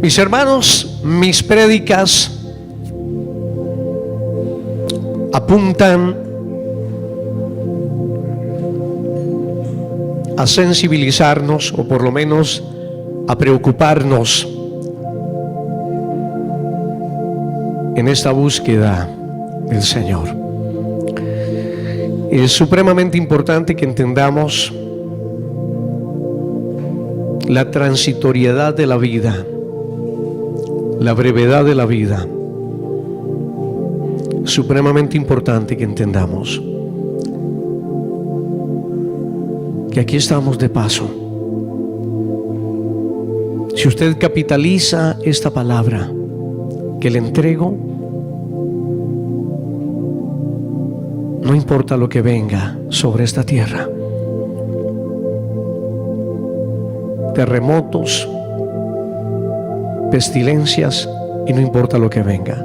Mis hermanos, mis prédicas apuntan a sensibilizarnos, o por lo menos a preocuparnos en esta búsqueda del Señor. Es supremamente importante que entendamos la transitoriedad de la vida, la brevedad de la vida. Supremamente importante que entendamos que aquí estamos de paso. Si usted capitaliza esta palabra que le entrego, no importa lo que venga sobre esta tierra, terremotos, pestilencias, y no importa lo que venga,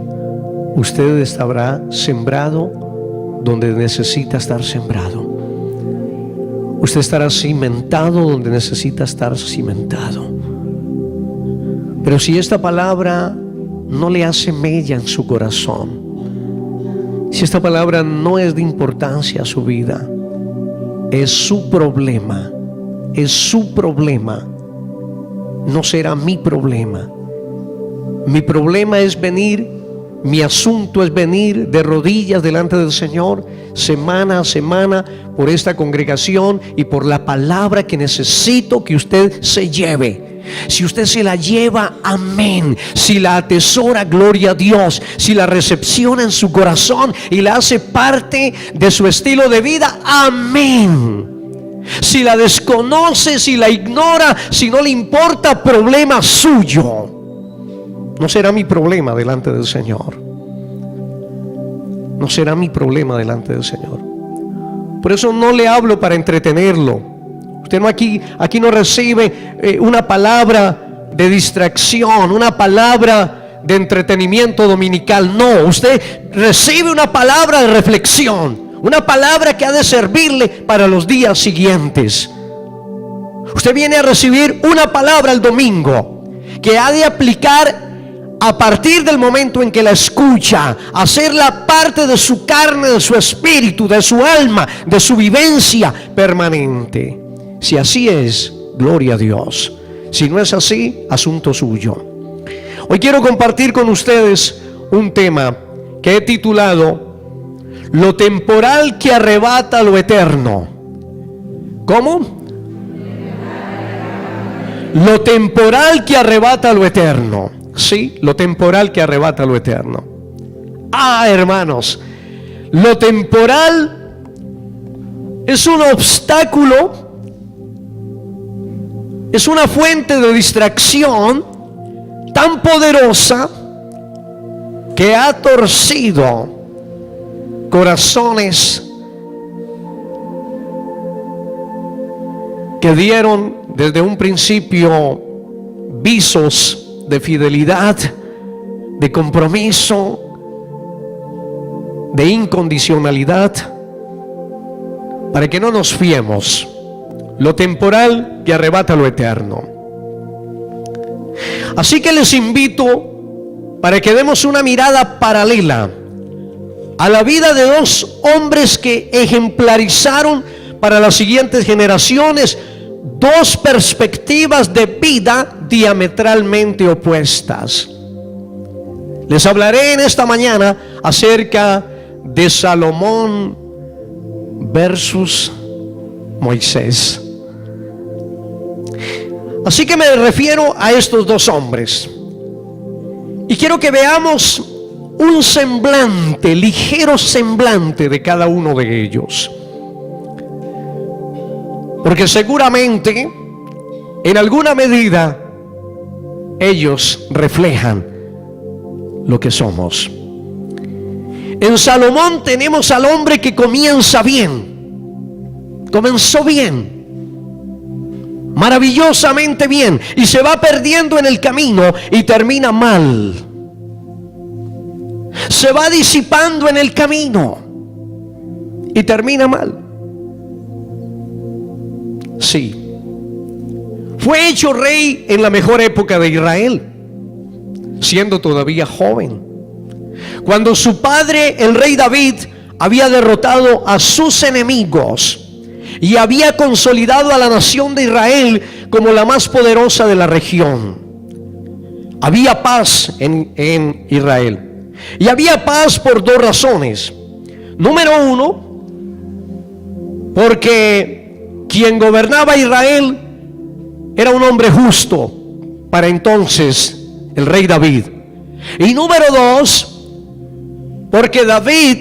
usted estará sembrado donde necesita estar sembrado. Usted estará cimentado donde necesita estar cimentado. Pero si esta palabra no le hace mella en su corazón, si esta palabra no es de importancia a su vida, es su problema, es su problema, no será mi problema. Mi problema es venir, mi asunto es venir de rodillas delante del Señor semana a semana por esta congregación y por la palabra que necesito que usted se lleve. Si usted se la lleva, amén. Si la atesora, gloria a Dios. Si la recepciona en su corazón y la hace parte de su estilo de vida, amén. Si la desconoce, si la ignora, si no le importa, problema suyo. No será mi problema delante del Señor. No será mi problema delante del Señor. Por eso no le hablo para entretenerlo. Usted no aquí no recibe una palabra de distracción, una palabra de entretenimiento dominical. No, usted recibe una palabra de reflexión, una palabra que ha de servirle para los días siguientes. Usted viene a recibir una palabra el domingo que ha de aplicar a partir del momento en que la escucha, hacerla parte de su carne, de su espíritu, de su alma, de su vivencia permanente. Si así es, gloria a Dios. Si no es así, asunto suyo. Hoy quiero compartir con ustedes un tema que he titulado Lo temporal que arrebata lo eterno. ¿Cómo? Lo temporal que arrebata lo eterno. Sí, lo temporal que arrebata lo eterno. Hermanos, lo temporal es un obstáculo, es una fuente de distracción tan poderosa que ha torcido corazones que dieron desde un principio visos de fidelidad, de compromiso, de incondicionalidad, para que no nos fiemos. Lo temporal que arrebata lo eterno. Así que les invito para que demos una mirada paralela a la vida de dos hombres que ejemplarizaron para las siguientes generaciones dos perspectivas de vida diametralmente opuestas. Les hablaré en esta mañana acerca de Salomón versus Moisés. Así que me refiero a estos dos hombres y quiero que veamos un semblante, ligero semblante de cada uno de ellos, porque seguramente en alguna medida ellos reflejan lo que somos. En Salomón tenemos al hombre que comienza bien, comenzó bien, maravillosamente bien, y se va perdiendo en el camino y termina mal. Se va disipando en el camino y termina mal. Sí, fue hecho rey en la mejor época de Israel, siendo todavía joven. Cuando su padre, el rey David, había derrotado a sus enemigos y había consolidado a la nación de Israel como la más poderosa de la región. Había paz en Israel. Y había paz por dos razones. Número uno, porque quien gobernaba Israel era un hombre justo para entonces, el rey David. Y número dos, porque David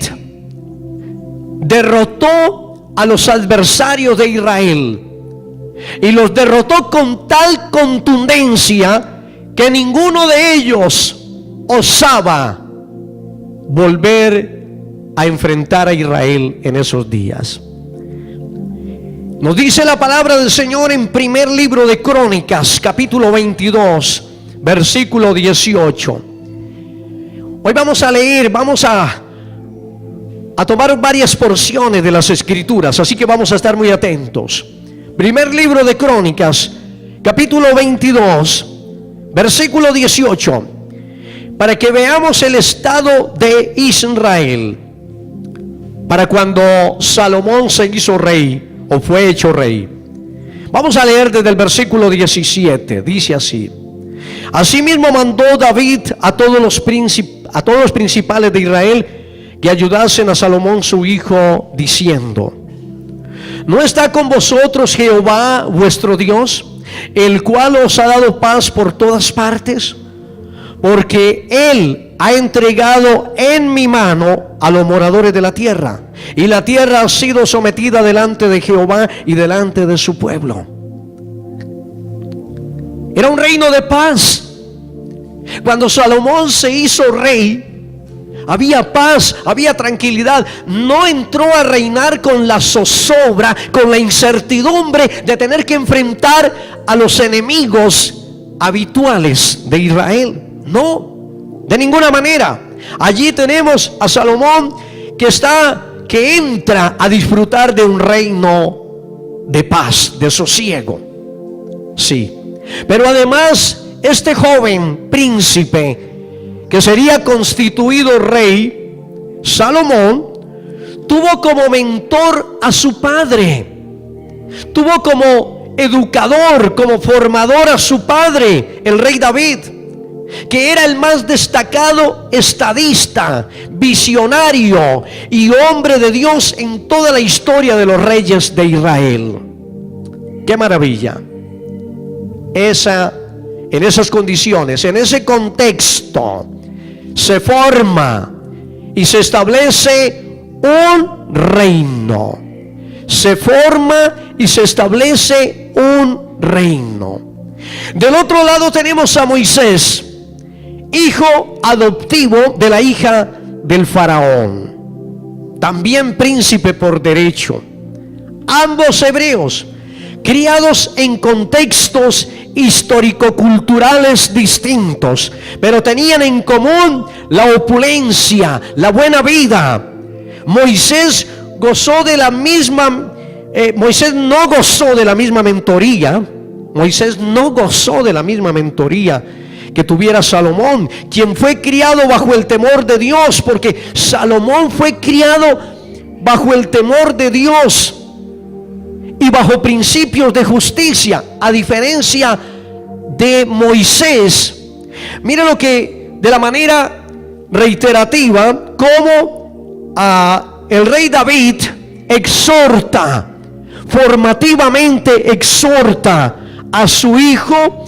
derrotó a los adversarios de Israel y los derrotó con tal contundencia que ninguno de ellos osaba volver a enfrentar a Israel en esos días. Nos dice la palabra del Señor en primer libro de Crónicas, capítulo 22, versículo 18. Hoy vamos a leer, vamos a tomar varias porciones de las Escrituras, así que vamos a estar muy atentos. Primer libro de Crónicas, capítulo 22, versículo 18, para que veamos el estado de Israel para cuando Salomón se hizo rey o fue hecho rey. Vamos a leer desde el versículo 17, dice así: Asimismo mandó David a todos los principales de Israel que ayudasen a Salomón su hijo, diciendo: ¿No está con vosotros Jehová vuestro Dios, el cual os ha dado paz por todas partes? Porque Él ha entregado en mi mano a los moradores de la tierra, y la tierra ha sido sometida delante de Jehová y delante de su pueblo. Era un reino de paz. Cuando Salomón se hizo rey, había paz, había tranquilidad. No entró a reinar con la zozobra, con la incertidumbre de tener que enfrentar a los enemigos habituales de Israel. No, de ninguna manera. Allí tenemos a Salomón que entra a disfrutar de un reino de paz, de sosiego. Sí, pero además este joven príncipe que sería constituido rey, Salomón, tuvo como mentor a su padre, tuvo como educador, como formador a su padre, el rey David, que era el más destacado estadista, visionario y hombre de Dios en toda la historia de los reyes de Israel. ¡Qué maravilla! En esas condiciones, en ese contexto, se forma y se establece un reino. Se forma y se establece un reino. Del otro lado tenemos a Moisés, hijo adoptivo de la hija del faraón, también príncipe por derecho. Ambos hebreos, criados en contextos histórico-culturales distintos, pero tenían en común la opulencia, la buena vida. Moisés no gozó de la misma mentoría. Moisés no gozó de la misma mentoría que tuviera Salomón, quien fue criado bajo el temor de Dios, porque Salomón fue criado bajo el temor de Dios y bajo principios de justicia, a diferencia de Moisés. Mira lo que, de la manera reiterativa, como el rey David exhorta, formativamente exhorta a su hijo,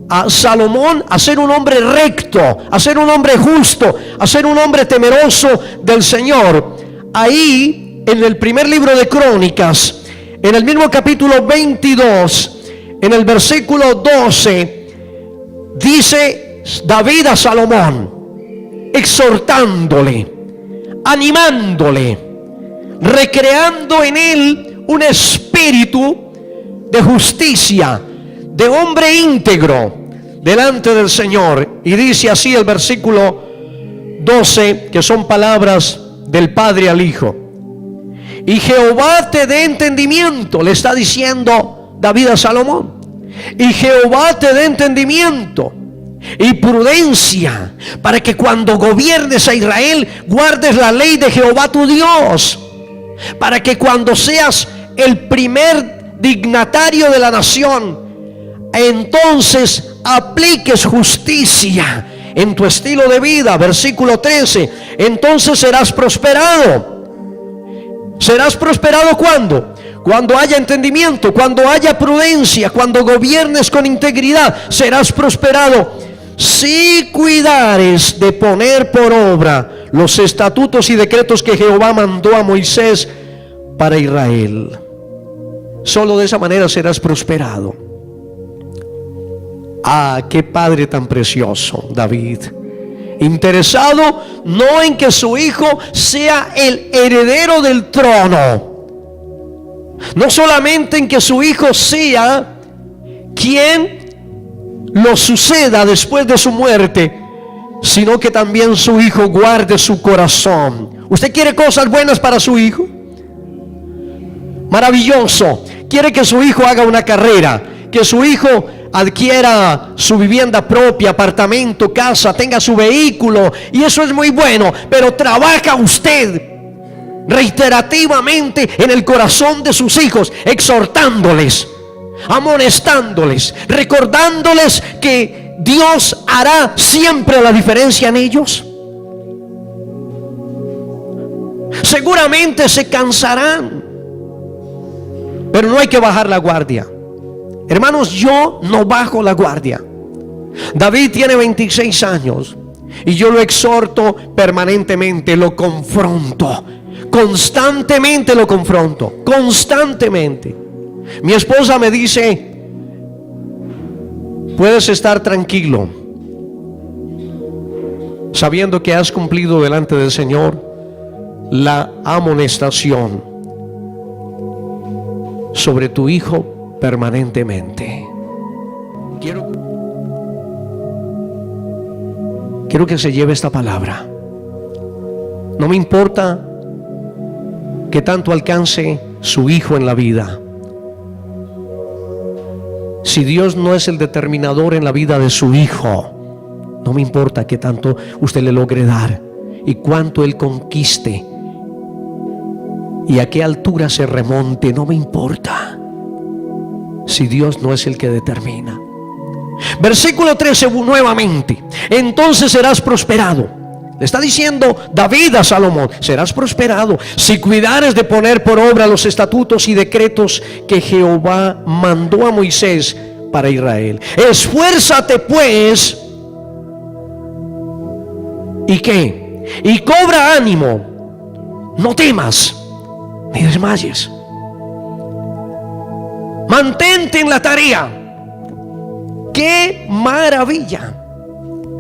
a Salomón, a ser un hombre recto, a ser un hombre justo, a ser un hombre temeroso del Señor. Ahí, en el primer libro de Crónicas, en el mismo capítulo 22, en el versículo 12, dice David a Salomón, exhortándole, animándole, recreando en él un espíritu de justicia, de hombre íntegro delante del Señor. Y dice así el versículo 12, que son palabras del Padre al Hijo: y Jehová te dé entendimiento, le está diciendo David a Salomón, y Jehová te dé entendimiento y prudencia, para que cuando gobiernes a Israel guardes la ley de Jehová tu Dios, para que cuando seas el primer dignatario de la nación, entonces apliques justicia en tu estilo de vida. Versículo 13, entonces serás prosperado. ¿Serás prosperado cuándo? Cuando haya entendimiento, cuando haya prudencia, cuando gobiernes con integridad, serás prosperado si cuidares de poner por obra los estatutos y decretos que Jehová mandó a Moisés para Israel. Solo de esa manera serás prosperado. Ah, qué padre tan precioso, David. Interesado no en que su hijo sea el heredero del trono, no solamente en que su hijo sea quien lo suceda después de su muerte, sino que también su hijo guarde su corazón. ¿Usted quiere cosas buenas para su hijo? Maravilloso. Quiere que su hijo haga una carrera, que su hijo adquiera su vivienda propia, apartamento, casa, tenga su vehículo, y eso es muy bueno. Pero trabaja usted reiterativamente en el corazón de sus hijos, exhortándoles, amonestándoles, recordándoles que Dios hará siempre la diferencia en ellos. Seguramente se cansarán, pero no hay que bajar la guardia. Hermanos, yo no bajo la guardia. David tiene 26 años y yo lo exhorto permanentemente, lo confronto, constantemente lo confronto, constantemente. Mi esposa me dice: puedes estar tranquilo, sabiendo que has cumplido delante del Señor la amonestación sobre tu hijo permanentemente. Quiero que se lleve esta palabra. No me importa que tanto alcance su hijo en la vida. Si Dios no es el determinador en la vida de su hijo, no me importa que tanto usted le logre dar y cuánto él conquiste y a qué altura se remonte. No me importa si Dios no es el que determina. Versículo 13 nuevamente: entonces serás prosperado. Le está diciendo David a Salomón: serás prosperado si cuidares de poner por obra los estatutos y decretos que Jehová mandó a Moisés para Israel. Esfuérzate pues, ¿y qué? Y cobra ánimo, no temas ni desmayes. Mantente en la tarea. ¡Qué maravilla!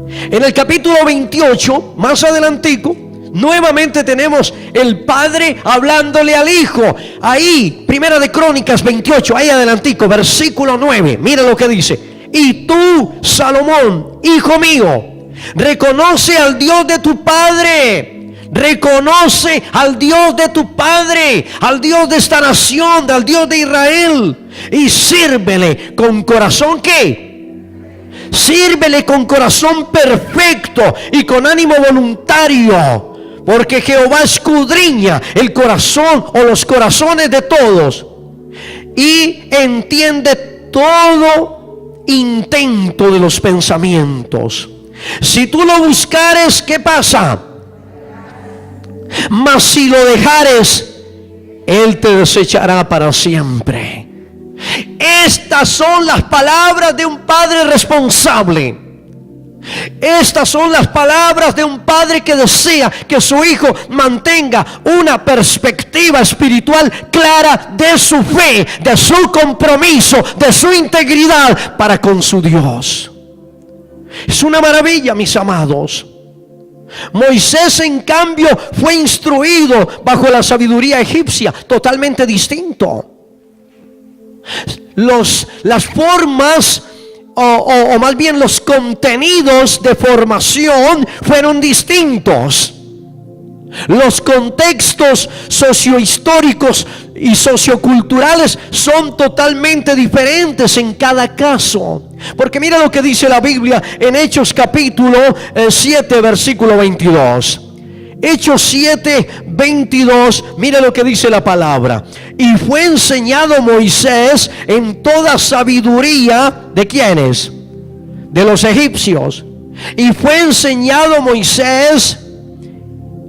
En el capítulo 28, más adelantico, nuevamente tenemos el padre hablándole al hijo. Ahí, Primera de Crónicas 28, ahí adelantico, versículo 9. Mira lo que dice: y tú, Salomón, hijo mío, reconoce al Dios de tu padre. Reconoce al Dios de tu padre, al Dios de esta nación, al Dios de Israel, y sírvele con corazón, ¿qué? Sírvele con corazón perfecto y con ánimo voluntario, porque Jehová escudriña el corazón o los corazones de todos y entiende todo intento de los pensamientos. Si tú lo buscares, ¿qué pasa? Mas si lo dejares, Él te desechará para siempre. Estas son las palabras de un padre responsable. Estas son las palabras de un padre que desea que su hijo mantenga una perspectiva espiritual clara de su fe, de su compromiso, de su integridad para con su Dios. Es una maravilla, mis amados. Moisés, en cambio, fue instruido bajo la sabiduría egipcia, totalmente distinto. Las formas o más bien los contenidos de formación fueron distintos. Los contextos sociohistóricos y socioculturales son totalmente diferentes en cada caso. Porque mira lo que dice la Biblia en Hechos capítulo 7 versículo 22. Hechos 7, 22, mira lo que dice la palabra. Y fue enseñado Moisés en toda sabiduría, ¿de quiénes? De los egipcios. Y fue enseñado Moisés,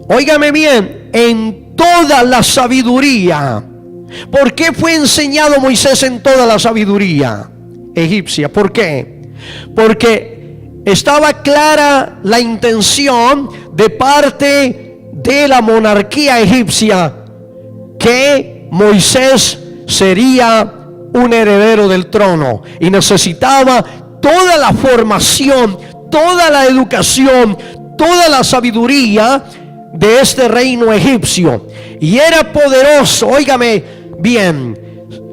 óigame bien, en toda la sabiduría. ¿Por qué fue enseñado Moisés en toda la sabiduría egipcia? ¿Por qué? Porque estaba clara la intención de parte de la monarquía egipcia que Moisés sería un heredero del trono y necesitaba toda la formación, toda la educación, toda la sabiduría de este reino egipcio. Y era poderoso, óigame bien,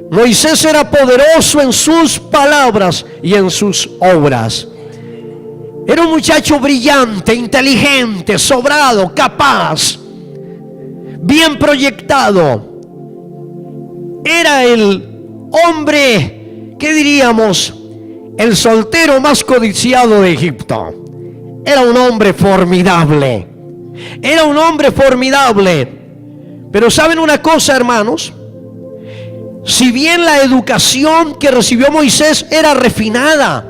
Moisés era poderoso en sus palabras y en sus obras. Era un muchacho brillante, inteligente, sobrado, capaz, bien proyectado. Era el hombre, ¿qué diríamos? El soltero más codiciado de Egipto. Era un hombre formidable. Era un hombre formidable. Pero ¿saben una cosa, hermanos? Si bien la educación que recibió Moisés era refinada,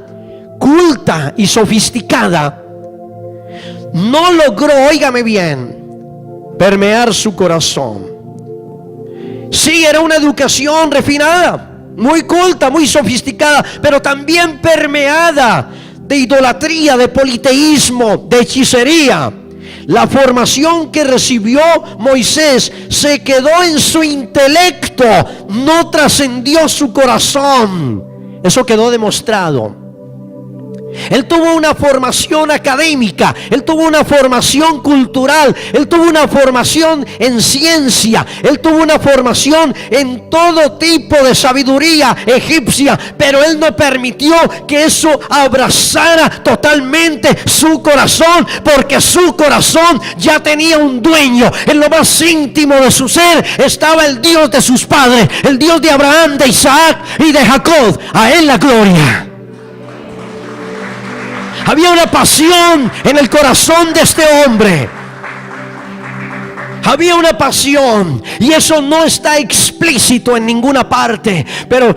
culta y sofisticada, no logró, óigame bien, permear su corazón. Sí, era una educación refinada, muy culta, muy sofisticada, pero también permeada de idolatría, de politeísmo, de hechicería. La formación que recibió Moisés se quedó en su intelecto, no trascendió su corazón. Eso quedó demostrado. Él tuvo una formación académica, él tuvo una formación cultural, él tuvo una formación en ciencia, él tuvo una formación en todo tipo de sabiduría egipcia, pero él no permitió que eso abrazara totalmente su corazón, porque su corazón ya tenía un dueño. En lo más íntimo de su ser estaba el Dios de sus padres, el Dios de Abraham, de Isaac y de Jacob. A él la gloria. Había una pasión en el corazón de este hombre. Había una pasión, y eso no está explícito en ninguna parte, pero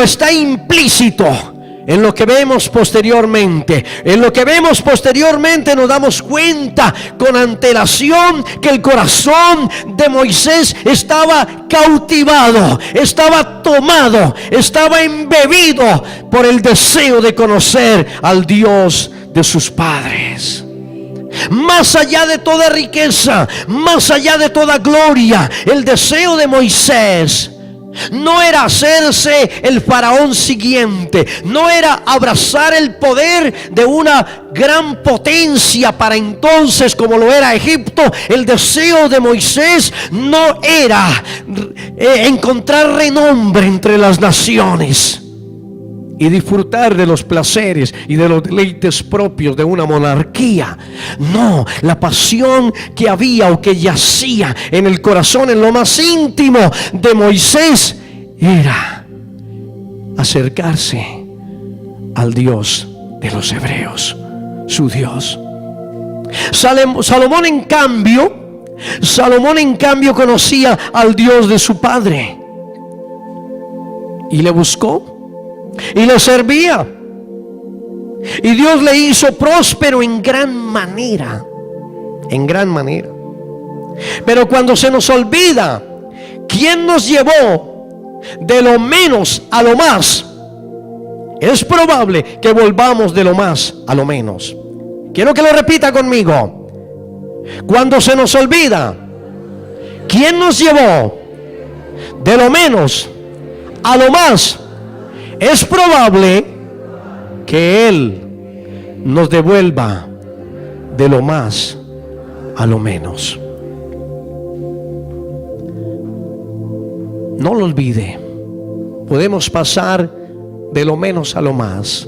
está implícito en lo que vemos posteriormente. En lo que vemos posteriormente nos damos cuenta con antelación que el corazón de Moisés estaba cautivado, estaba tomado, estaba embebido por el deseo de conocer al Dios de sus padres. Más allá de toda riqueza, más allá de toda gloria, el deseo de Moisés no era hacerse el faraón siguiente, no era abrazar el poder de una gran potencia para entonces como lo era Egipto. El deseo de Moisés no era encontrar renombre entre las naciones y disfrutar de los placeres y de los deleites propios de una monarquía. No, la pasión que había o que yacía en el corazón, en lo más íntimo de Moisés, era acercarse al Dios de los hebreos, su Dios. Salomón en cambio conocía al Dios de su padre y le buscó y le servía, y Dios le hizo próspero en gran manera. Pero cuando se nos olvida quién nos llevó de lo menos a lo más, es probable que volvamos de lo más a lo menos. Quiero que lo repita conmigo. Cuando se nos olvida quién nos llevó de lo menos a lo más, es probable que Él nos devuelva de lo más a lo menos. No lo olvide. Podemos pasar de lo menos a lo más.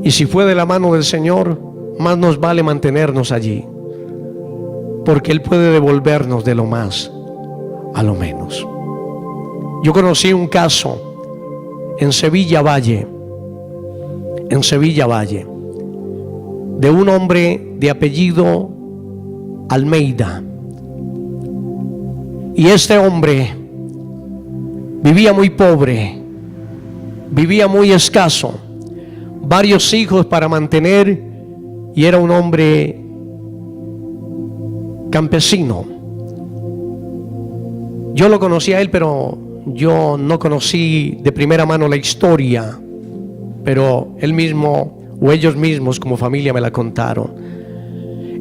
Y si fue de la mano del Señor, más nos vale mantenernos allí, porque Él puede devolvernos de lo más a lo menos. Yo conocí un caso en Sevilla Valle, de un hombre de apellido Almeida. Y este hombre vivía muy pobre, vivía muy escaso, varios hijos para mantener, y era un hombre campesino. Yo lo conocí a él, pero yo no conocí de primera mano la historia, pero él mismo o ellos mismos como familia me la contaron.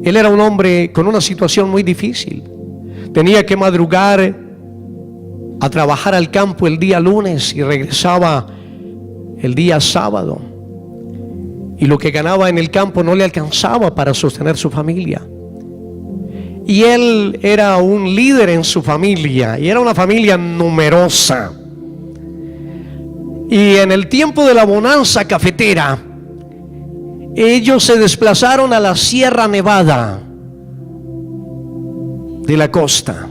Él era un hombre con una situación muy difícil. Tenía que madrugar a trabajar al campo el día lunes y regresaba el día sábado. Y lo que ganaba en el campo no le alcanzaba para sostener su familia. Y él era un líder en su familia, y era una familia numerosa. Y en el tiempo de la bonanza cafetera, ellos se desplazaron a la Sierra Nevada de la costa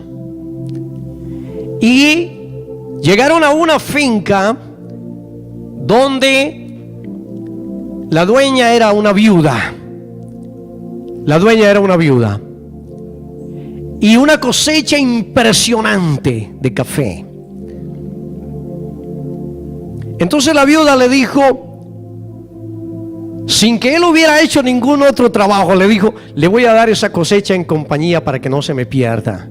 y llegaron a una finca donde la dueña era una viuda. La dueña era una viuda y una cosecha impresionante de café. Entonces la viuda le dijo, sin que él hubiera hecho ningún otro trabajo, le dijo: le voy a dar esa cosecha en compañía para que no se me pierda.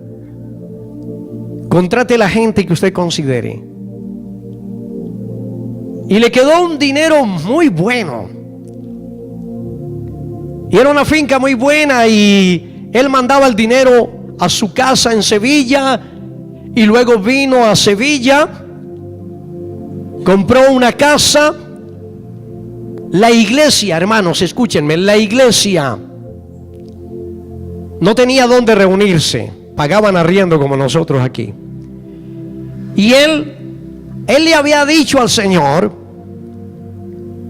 Contrate la gente que usted considere. Y le quedó un dinero muy bueno. Y era una finca muy buena, y él mandaba el dinero a su casa en Sevilla, y luego vino a Sevilla, compró una casa. La iglesia, hermanos, escúchenme, la iglesia no tenía dónde reunirse, pagaban arriendo como nosotros aquí. Y él le había dicho al Señor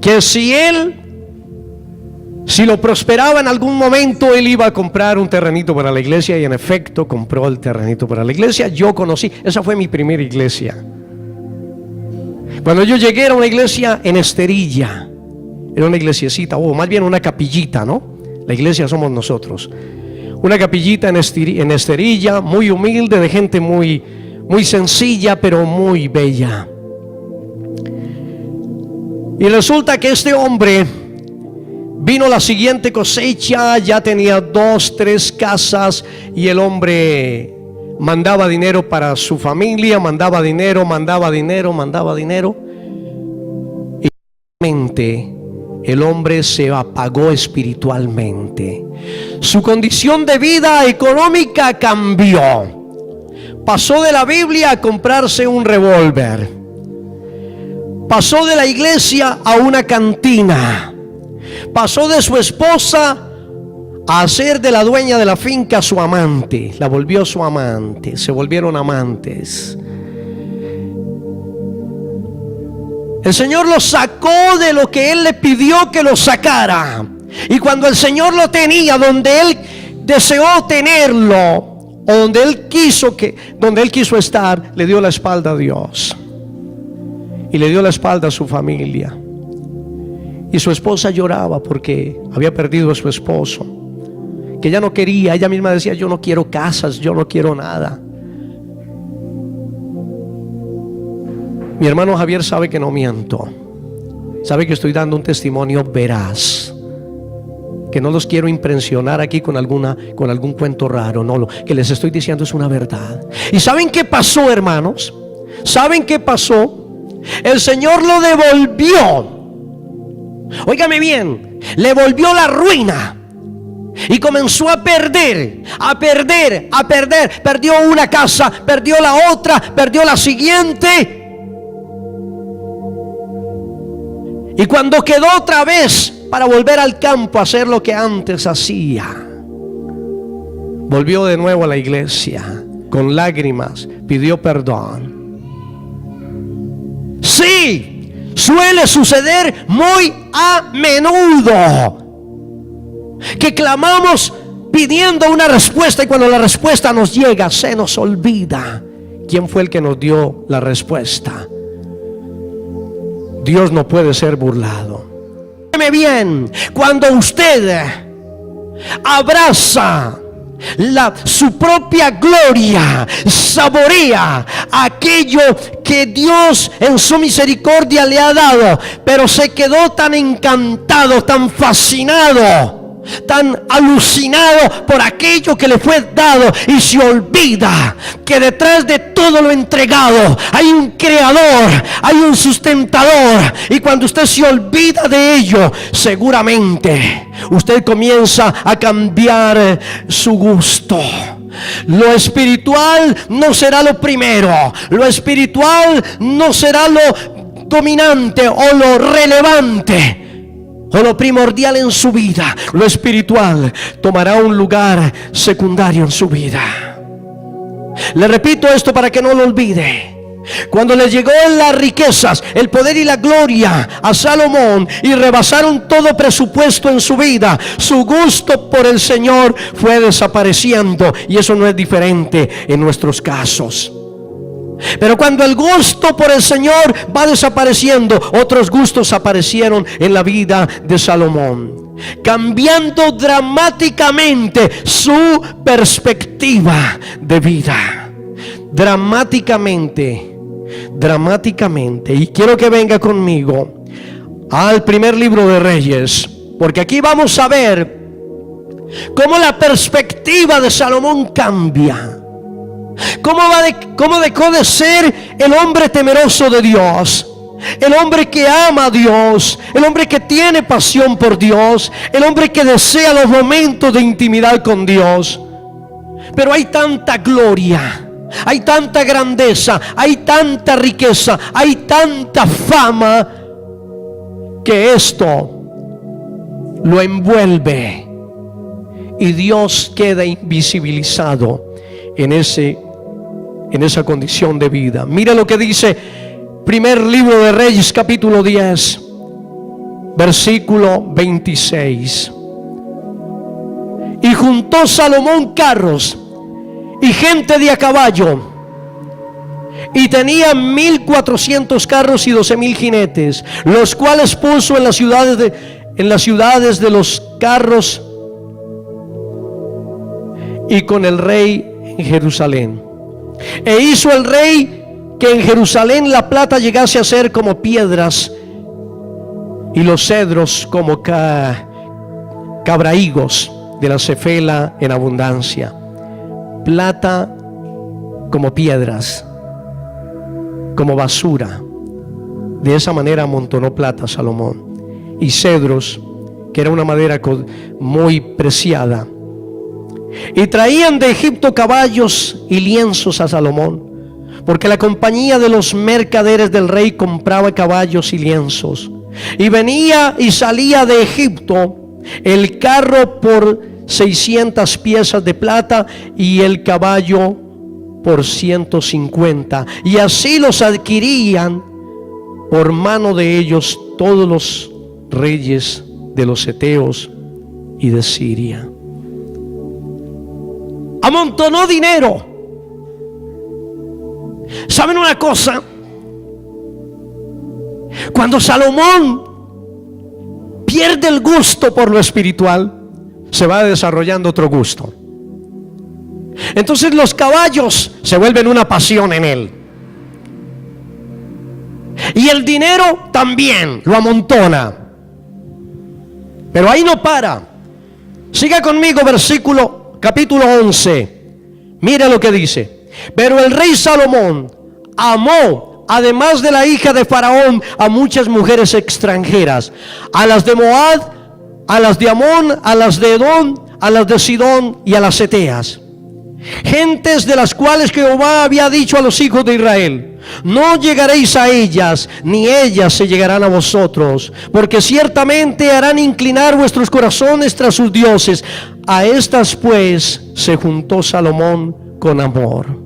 que si lo prosperaba en algún momento, él iba a comprar un terrenito para la iglesia, y en efecto compró el terrenito para la iglesia. Yo conocí, esa fue mi primera iglesia. Cuando yo llegué era una iglesia en Esterilla. Era una iglesiecita, o más bien una capillita, ¿no? La iglesia somos nosotros. Una capillita en Esterilla, muy humilde, de gente muy, muy sencilla, pero muy bella. Y resulta que este hombre vino la siguiente cosecha, ya tenía 2, 3 casas, y el hombre mandaba dinero para su familia, mandaba dinero. Y realmente el hombre se apagó espiritualmente. Su condición de vida económica cambió. Pasó de la Biblia a comprarse un revólver. Pasó de la iglesia a una cantina. Pasó de su esposa a hacer de la dueña de la finca su amante. La volvió su amante. Se volvieron amantes. El Señor lo sacó de lo que Él le pidió que lo sacara. Y cuando el Señor lo tenía donde Él deseó tenerlo, o donde Él quiso estar, le dio la espalda a Dios. Y le dio la espalda a su familia. Y su esposa lloraba porque había perdido a su esposo, que ya no quería. Ella misma decía: yo no quiero casas, yo no quiero nada. Mi hermano Javier sabe que no miento, sabe que estoy dando un testimonio veraz, que no los quiero impresionar aquí con algún cuento raro. No, lo que les estoy diciendo es una verdad. ¿Y saben qué pasó, hermanos? ¿Saben qué pasó? El Señor lo devolvió. Óigame bien, le volvió la ruina. Y comenzó a perder. Perdió una casa, perdió la otra, perdió la siguiente. Y cuando quedó otra vez para volver al campo a hacer lo que antes hacía, volvió de nuevo a la iglesia con lágrimas, pidió perdón. Sí, suele suceder muy a menudo que clamamos pidiendo una respuesta, y cuando la respuesta nos llega, se nos olvida quién fue el que nos dio la respuesta. Dios no puede ser burlado. Óyeme bien, cuando usted abraza su propia gloria, saborea aquello que Dios en su misericordia le ha dado, pero se quedó tan encantado, tan fascinado, tan alucinado por aquello que le fue dado, y se olvida que detrás de todo lo entregado hay un creador, hay un sustentador. Y cuando usted se olvida de ello, seguramente usted comienza a cambiar su gusto. Lo espiritual no será lo primero, lo espiritual no será lo dominante o lo relevante o lo primordial en su vida. Lo espiritual tomará un lugar secundario en su vida. Le repito esto para que no lo olvide. Cuando le llegó las riquezas, el poder y la gloria a Salomón y rebasaron todo presupuesto en su vida, su gusto por el Señor fue desapareciendo. Y eso no es diferente en nuestros casos. Pero cuando el gusto por el Señor va desapareciendo, otros gustos aparecieron en la vida de Salomón, cambiando dramáticamente su perspectiva de vida. Dramáticamente. Y quiero que venga conmigo al primer libro de Reyes, porque aquí vamos a ver cómo la perspectiva de Salomón cambia. Cómo dejó de ser el hombre temeroso de Dios, el hombre que ama a Dios, el hombre que tiene pasión por Dios, el hombre que desea los momentos de intimidad con Dios. Pero hay tanta gloria, hay tanta grandeza, hay tanta riqueza, hay tanta fama, que esto lo envuelve y Dios queda invisibilizado en esa condición de vida. Mira lo que dice primer libro de Reyes, capítulo 10, versículo 26. Y juntó Salomón carros y gente de a caballo, y tenía 1,400 carros y 12,000 jinetes, los cuales puso en las ciudades de los carros y con el rey en Jerusalén. E hizo el rey que en Jerusalén la plata llegase a ser como piedras y los cedros como cabrahigos de la cefela en abundancia. Plata como piedras, como basura. De esa manera amontonó plata Salomón, y cedros, que era una madera muy preciada. Y traían de Egipto caballos y lienzos a Salomón, porque la compañía de los mercaderes del rey compraba caballos y lienzos. Y venía y salía de Egipto el carro por 600 piezas de plata y el caballo por 150. Y así los adquirían por mano de ellos todos los reyes de los heteos y de Siria. Amontonó dinero. ¿Saben una cosa? Cuando Salomón pierde el gusto por lo espiritual, se va desarrollando otro gusto. Entonces los caballos se vuelven una pasión en él, y el dinero también lo amontona. Pero ahí no para. Siga conmigo, capítulo 11. Mira lo que dice. Pero el rey Salomón amó, además de la hija de Faraón, a muchas mujeres extranjeras, a las de Moab, a las de Amón, a las de Edom, a las de Sidón y a las Eteas, gentes de las cuales Jehová había dicho a los hijos de Israel: no llegaréis a ellas, ni ellas se llegarán a vosotros, porque ciertamente harán inclinar vuestros corazones tras sus dioses. A estas pues se juntó Salomón con amor.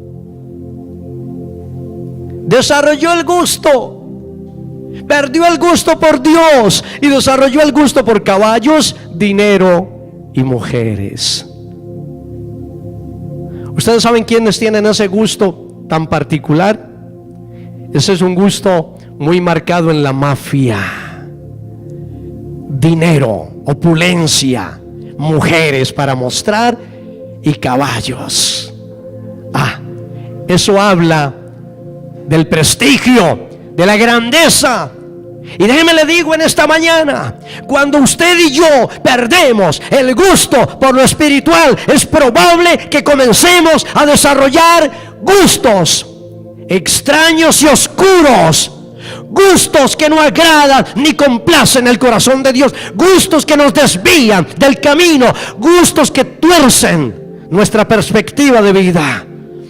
Desarrolló el gusto, perdió el gusto por Dios y desarrolló el gusto por caballos, dinero y mujeres. ¿Ustedes saben quiénes tienen ese gusto tan particular? Ese es un gusto muy marcado en la mafia. Dinero, opulencia, mujeres para mostrar y caballos. Eso habla del prestigio, de la grandeza. Y déjeme le digo en esta mañana, cuando usted y yo perdemos el gusto por lo espiritual, es probable que comencemos a desarrollar gustos extraños y oscuros, gustos que no agradan ni complacen el corazón de Dios, gustos que nos desvían del camino, gustos que tuercen nuestra perspectiva de vida.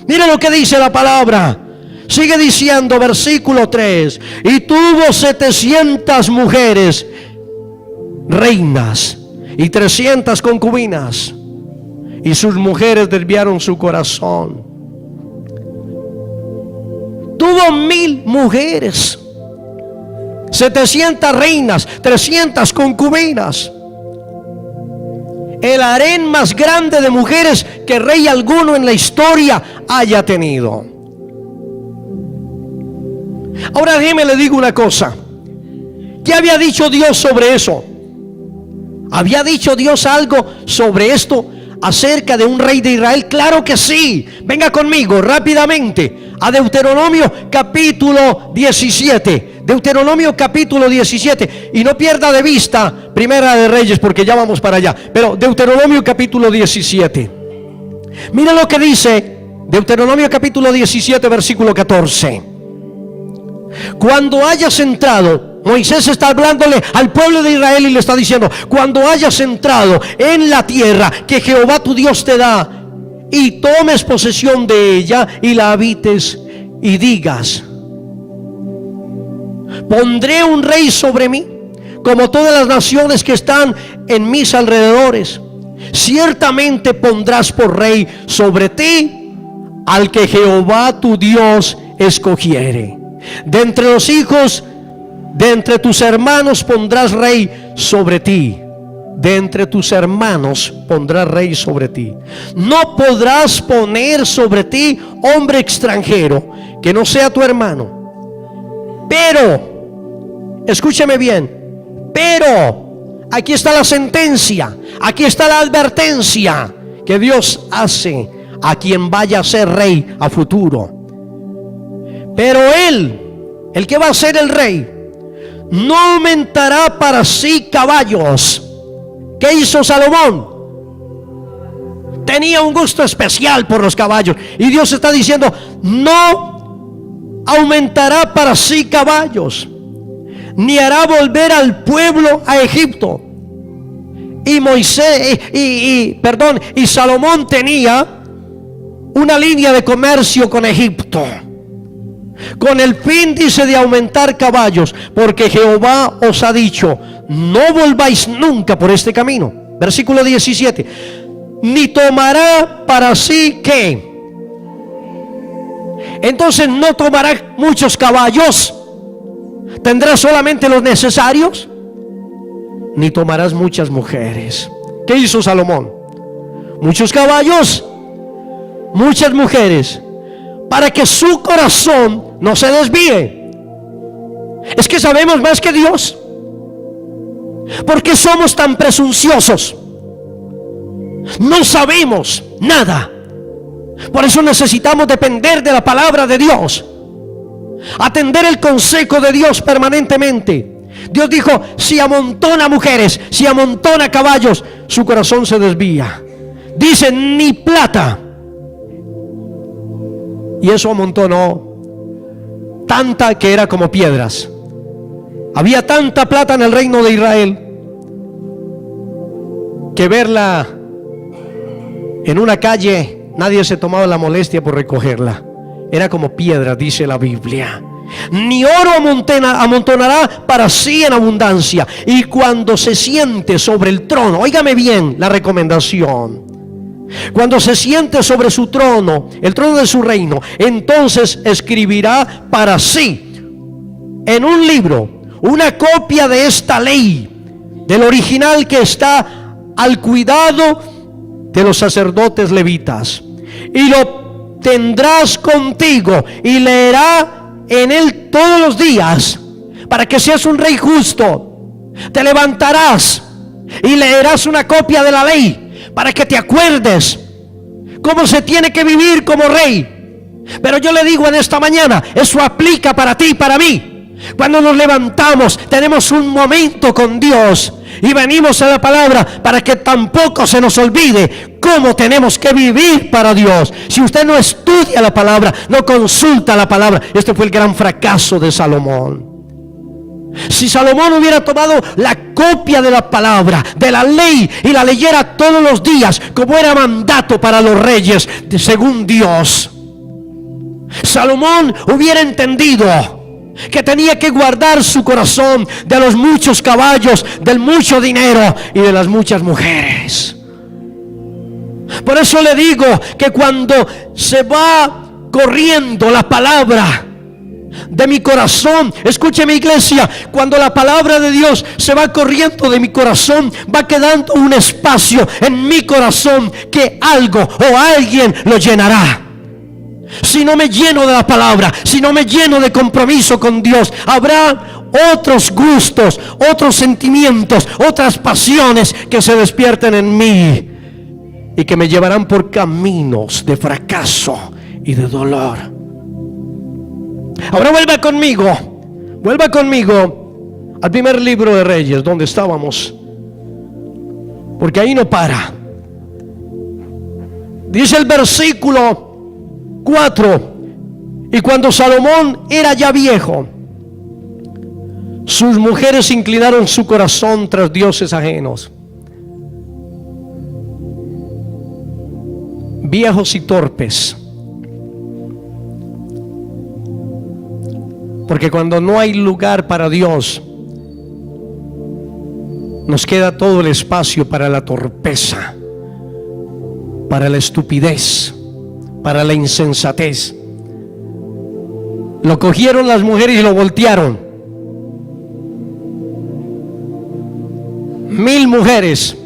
Mire lo que dice la palabra. Sigue diciendo, versículo 3: y tuvo 700 mujeres reinas y 300 concubinas, y sus mujeres desviaron su corazón. Tuvo 1000 mujeres, 700 reinas, 300 concubinas. El harén más grande de mujeres que rey alguno en la historia haya tenido. Ahora déjeme le digo una cosa. ¿Qué había dicho Dios sobre eso? ¿Había dicho Dios algo sobre esto acerca de un rey de Israel? Claro que sí. Venga conmigo rápidamente a Deuteronomio capítulo 17. Deuteronomio capítulo 17. Y no pierda de vista Primera de Reyes, porque ya vamos para allá. Pero Deuteronomio capítulo 17. Mira lo que dice Deuteronomio capítulo 17 versículo 14. Cuando hayas entrado, Moisés está hablándole al pueblo de Israel y le está diciendo: cuando hayas entrado en la tierra que Jehová tu Dios te da, y tomes posesión de ella y la habites, y digas: pondré un rey sobre mí, como todas las naciones que están en mis alrededores. Ciertamente pondrás por rey sobre ti al que Jehová tu Dios escogiere. De entre los hijos de entre tus hermanos pondrás rey sobre ti. De entre tus hermanos pondrás rey sobre ti. No podrás poner sobre ti hombre extranjero que no sea tu hermano. Pero, escúcheme bien, pero aquí está la sentencia, aquí está la advertencia que Dios hace a quien vaya a ser rey a futuro. Pero él, el que va a ser el rey, no aumentará para sí caballos. ¿Qué hizo Salomón? Tenía un gusto especial por los caballos. Y Dios está diciendo: no aumentará para sí caballos, ni hará volver al pueblo a Egipto. Y y Salomón tenía una línea de comercio con Egipto, con el fin, dice, de aumentar caballos, porque Jehová os ha dicho: no volváis nunca por este camino. Versículo 17: ni tomará para sí ¿qué? Entonces no tomará muchos caballos, tendrá solamente los necesarios, ni tomarás muchas mujeres. ¿Qué hizo Salomón? Muchos caballos, muchas mujeres, para que su corazón no se desvíe. Es que sabemos más que Dios. ¿Por qué somos tan presunciosos? No sabemos nada. Por eso necesitamos depender de la palabra de Dios, atender el consejo de Dios permanentemente. Dios dijo: si amontona mujeres, si amontona caballos, su corazón se desvía. Dice: ni plata. Y eso amontonó tanta que era como piedras. Había tanta plata en el reino de Israel que verla en una calle, nadie se tomaba la molestia por recogerla. Era como piedras, dice la Biblia. Ni oro amontonará para sí en abundancia. Y cuando se siente sobre el trono, óigame bien la recomendación, cuando se siente sobre su trono, el trono de su reino, entonces escribirá para sí en un libro una copia de esta ley, del original que está al cuidado de los sacerdotes levitas, y lo tendrás contigo y leerá en Él todos los días, para que seas un rey justo. Te levantarás y leerás una copia de la ley, para que te acuerdes cómo se tiene que vivir como rey. Pero yo le digo en esta mañana, eso aplica para ti y para mí. Cuando nos levantamos, tenemos un momento con Dios y venimos a la palabra para que tampoco se nos olvide cómo tenemos que vivir para Dios. Si usted no estudia la palabra, no consulta la palabra, este fue el gran fracaso de Salomón. Si Salomón hubiera tomado la copia de la palabra, de la ley, y la leyera todos los días, como era mandato para los reyes, según Dios, Salomón hubiera entendido que tenía que guardar su corazón de los muchos caballos, del mucho dinero y de las muchas mujeres. Por eso le digo que cuando se va corriendo la palabra de mi corazón, escuche mi iglesia, cuando la palabra de Dios se va corriendo de mi corazón, va quedando un espacio en mi corazón que algo o alguien lo llenará. Si no me lleno de la palabra, si no me lleno de compromiso con Dios, habrá otros gustos, otros sentimientos, otras pasiones que se despierten en mí y que me llevarán por caminos de fracaso y de dolor. Ahora vuelva conmigo al primer libro de Reyes, donde estábamos, porque ahí no para. Dice el versículo 4: y cuando Salomón era ya viejo, sus mujeres inclinaron su corazón tras dioses ajenos, viejos y torpes. Porque cuando no hay lugar para Dios, nos queda todo el espacio para la torpeza, para la estupidez, para la insensatez. Lo cogieron las mujeres y lo voltearon. 1000 mujeres,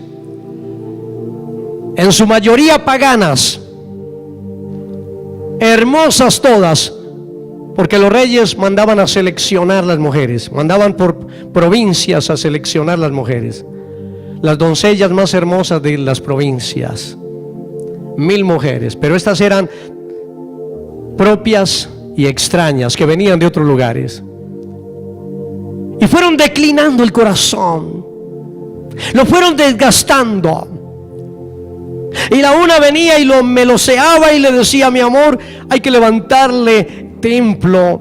en su mayoría paganas, hermosas todas, porque los reyes mandaban a seleccionar las mujeres, mandaban por provincias a seleccionar las mujeres, las doncellas más hermosas de las provincias. 1000 mujeres, pero estas eran propias y extrañas que venían de otros lugares, y fueron declinando el corazón, lo fueron desgastando. Y la una venía y lo meloseaba y le decía: mi amor, hay que levantarle templo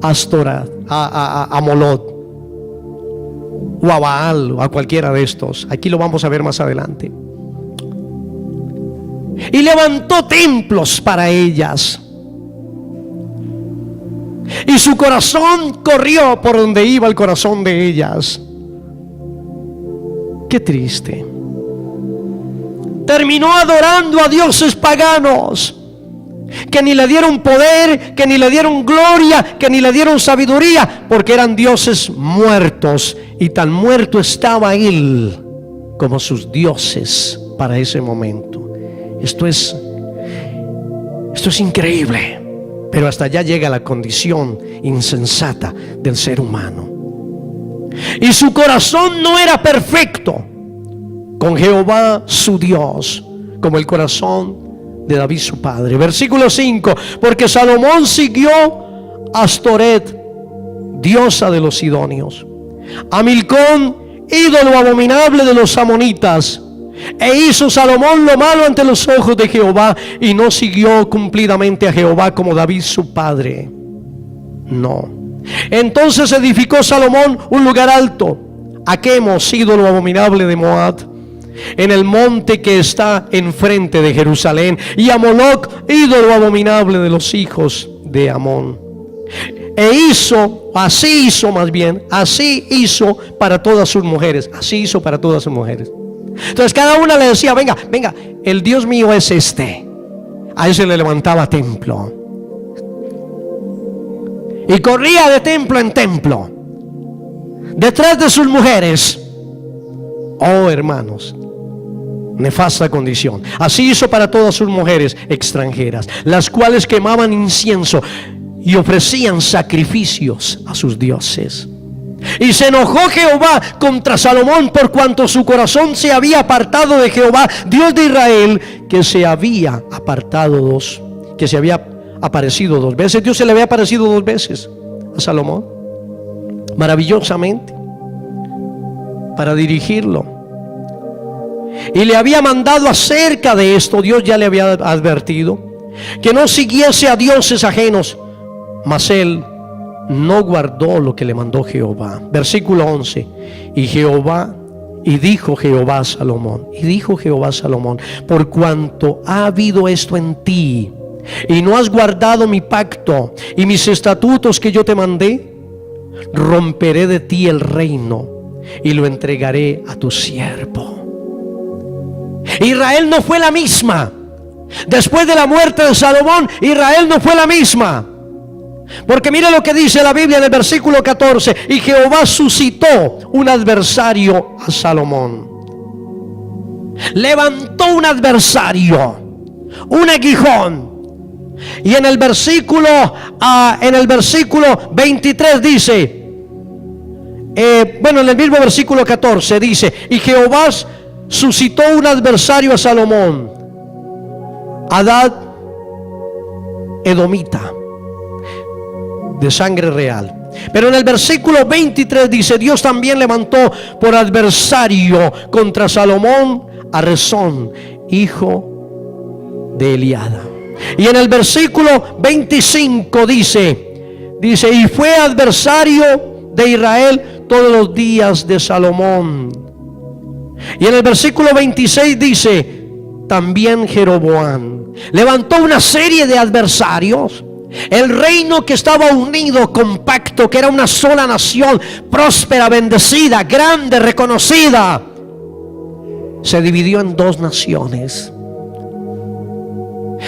a Astorat, a Molot, o a Baal, o a cualquiera de estos. Aquí lo vamos a ver más adelante. Y levantó templos para ellas, y su corazón corrió por donde iba el corazón de ellas. Qué triste. Terminó adorando a dioses paganos, que ni le dieron poder, que ni le dieron gloria, que ni le dieron sabiduría, porque eran dioses muertos, y tan muerto estaba él como sus dioses para ese momento. Esto es increíble, pero hasta allá llega la condición insensata del ser humano. Y su corazón no era perfecto con Jehová su Dios, como el corazón de David su padre. Versículo 5: porque Salomón siguió a Astoret, diosa de los sidonios, a Milcón, ídolo abominable de los amonitas, e hizo Salomón lo malo ante los ojos de Jehová, y no siguió cumplidamente a Jehová como David su padre. No. Entonces edificó Salomón un lugar alto a Quemos, ídolo abominable de Moab, en el monte que está enfrente de Jerusalén, y a Moloc, ídolo abominable de los hijos de Amón. Así hizo para todas sus mujeres. Así hizo para todas sus mujeres. Entonces cada una le decía: venga, el Dios mío es este. A ese le levantaba templo, y corría de templo en templo detrás de sus mujeres. Oh, hermanos, nefasta condición. Así hizo para todas sus mujeres extranjeras, las cuales quemaban incienso. y ofrecían sacrificios a sus dioses. Y se enojó Jehová contra Salomón por cuanto su corazón se había apartado de Jehová, Dios de Israel, que se había aparecido 2 veces. Dios se le había aparecido 2 veces a Salomón, maravillosamente, para dirigirlo. Y le había mandado acerca de esto, Dios ya le había advertido, que no siguiese a dioses ajenos, mas él no guardó lo que le mandó Jehová. Versículo 11. Y dijo Jehová a Salomón, por cuanto ha habido esto en ti, y no has guardado mi pacto y mis estatutos que yo te mandé, romperé de ti el reino y lo entregaré a tu siervo. Israel no fue la misma. Después de la muerte de Salomón, Israel no fue la misma. Porque mire lo que dice la Biblia en el versículo 14. Y Jehová suscitó un adversario a Salomón. Levantó un adversario, un aguijón. Y en el versículo 23 dice, en el mismo versículo 14 dice, y Jehová suscitó un adversario a Salomón, Hadad edomita, de sangre real. Pero en el versículo 23 dice, Dios también levantó por adversario contra Salomón a Rezón, hijo de Eliada. Y en el versículo 25 dice, y fue adversario de Israel todos los días de Salomón. Y en el versículo 26 dice, también Jeroboam levantó una serie de adversarios. El reino que estaba unido, compacto, que era una sola nación, próspera, bendecida, grande, reconocida, se dividió en 2 naciones.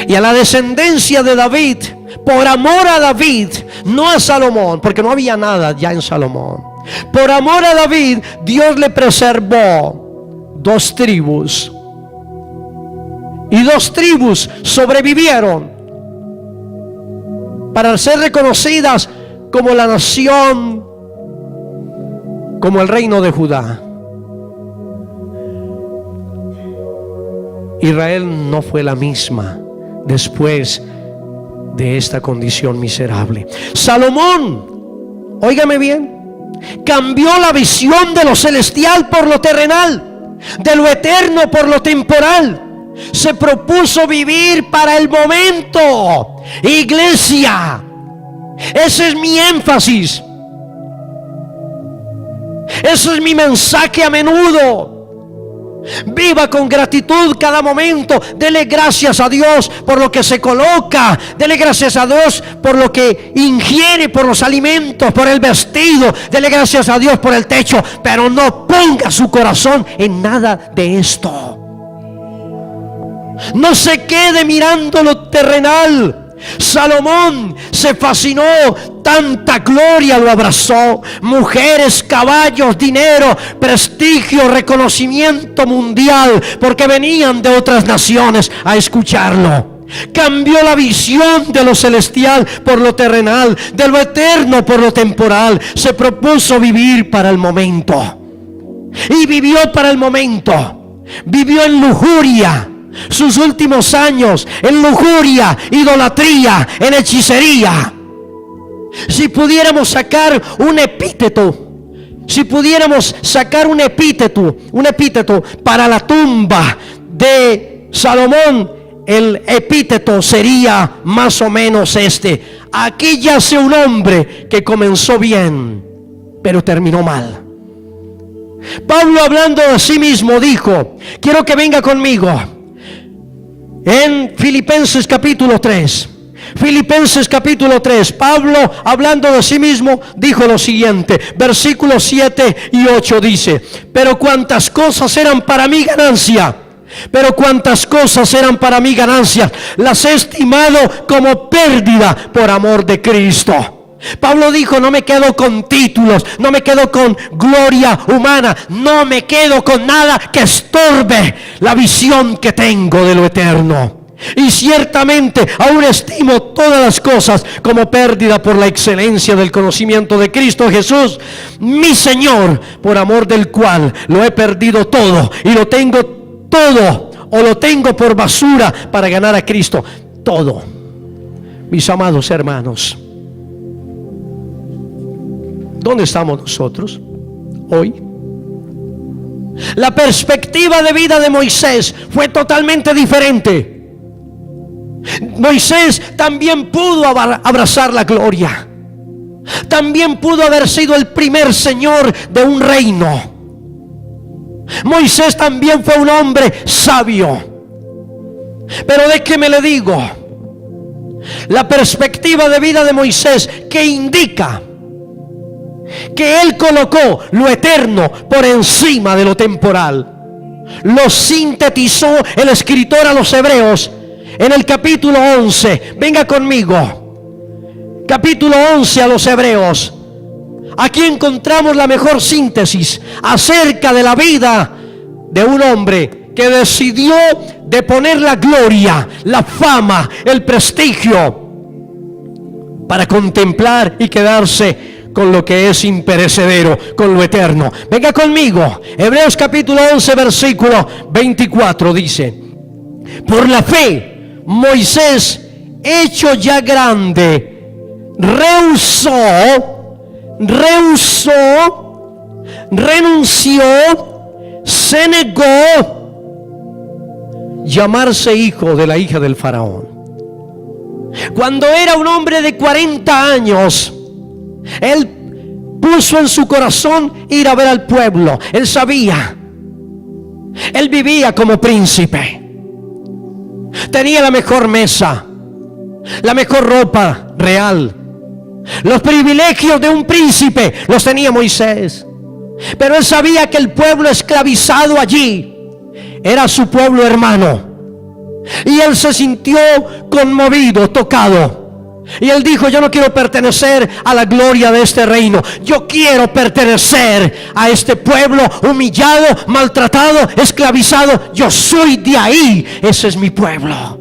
Y a la descendencia de David, por amor a David, no a Salomón, porque no había nada ya en Salomón, por amor a David, Dios le preservó 2 tribus. Y 2 tribus sobrevivieron para ser reconocidas como la nación, como el reino de Judá. Israel no fue la misma después de esta condición miserable. Salomón, óigame bien, cambió la visión de lo celestial por lo terrenal, de lo eterno por lo temporal. Se propuso vivir para el momento. Iglesia, ese es mi énfasis, ese es mi mensaje a menudo. Viva con gratitud cada momento. Dele gracias a Dios por lo que se coloca. Dele gracias a Dios por lo que ingiere, por los alimentos, por el vestido. Dele gracias a Dios por el techo. Pero no ponga su corazón en nada de esto. No se quede mirando lo terrenal. Salomón se fascinó, tanta gloria lo abrazó, mujeres, caballos, dinero, prestigio, reconocimiento mundial, porque venían de otras naciones a escucharlo. Cambió la visión de lo celestial por lo terrenal, de lo eterno por lo temporal. Se propuso vivir para el momento y vivió para el momento. Vivió en lujuria sus últimos años, en lujuria, idolatría, en hechicería. Si pudiéramos sacar un epíteto, un epíteto para la tumba de Salomón, el epíteto sería más o menos este: aquí yace un hombre que comenzó bien, pero terminó mal. Pablo, hablando de sí mismo, dijo, quiero que venga conmigo en Filipenses capítulo 3. Filipenses capítulo 3. Pablo, hablando de sí mismo, dijo lo siguiente, versículos 7 y 8 dice: pero cuantas cosas eran para mi ganancia, las he estimado como pérdida por amor de Cristo. Pablo dijo, no me quedo con títulos, no me quedo con gloria humana, no me quedo con nada que estorbe la visión que tengo de lo eterno. Y ciertamente aún estimo todas las cosas como pérdida por la excelencia del conocimiento de Cristo Jesús, mi Señor, por amor del cual lo he perdido todo y lo tengo todo, o lo tengo por basura para ganar a Cristo. Todo. Mis amados hermanos, ¿dónde estamos nosotros hoy? La perspectiva de vida de Moisés fue totalmente diferente. Moisés también pudo abrazar la gloria. También pudo haber sido el primer señor de un reino. Moisés también fue un hombre sabio. Pero déjeme le digo, la perspectiva de vida de Moisés, que indica que él colocó lo eterno por encima de lo temporal, lo sintetizó el escritor a los Hebreos en el capítulo 11. Venga conmigo, capítulo 11 a los Hebreos. Aquí encontramos la mejor síntesis acerca de la vida de un hombre que decidió de poner la gloria, la fama, el prestigio para contemplar y quedarse con lo que es imperecedero, con lo eterno. Venga conmigo, Hebreos capítulo 11 versículo 24 dice: por la fe Moisés, hecho ya grande, renunció, se negó llamarse hijo de la hija del faraón. Cuando era un hombre de 40 años, él puso en su corazón ir a ver al pueblo. Él sabía, él vivía como príncipe. Tenía la mejor mesa, la mejor ropa real. Los privilegios de un príncipe los tenía Moisés. Pero él sabía que el pueblo esclavizado allí era su pueblo hermano. Y él se sintió conmovido, tocado. Y él dijo: yo no quiero pertenecer a la gloria de este reino. Yo quiero pertenecer a este pueblo humillado, maltratado, esclavizado. Yo soy de ahí. Ese es mi pueblo.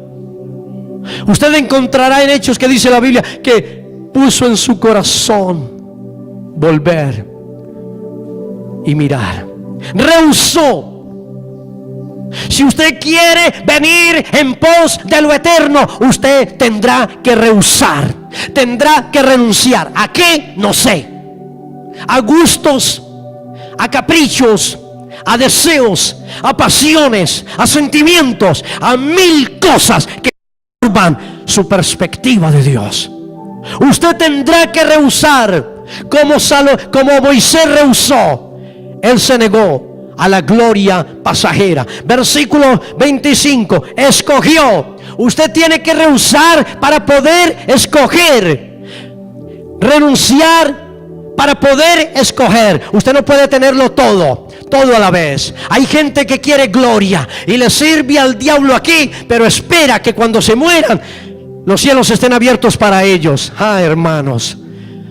Usted encontrará en Hechos que dice la Biblia que puso en su corazón volver y mirar. Rehusó. Si usted quiere venir en pos de lo eterno, usted tendrá que rehusar, tendrá que renunciar. ¿A qué? No sé. A gustos, a caprichos, a deseos, a pasiones, a sentimientos, a mil cosas que turban su perspectiva de Dios. Usted tendrá que rehusar, como Moisés rehusó. Él se negó a la gloria pasajera. Versículo 25. Escogió. Usted tiene que rehusar para poder escoger. Renunciar para poder escoger. Usted no puede tenerlo todo a la vez. Hay gente que quiere gloria y le sirve al diablo aquí, pero espera que cuando se mueran los cielos estén abiertos para ellos. Hermanos,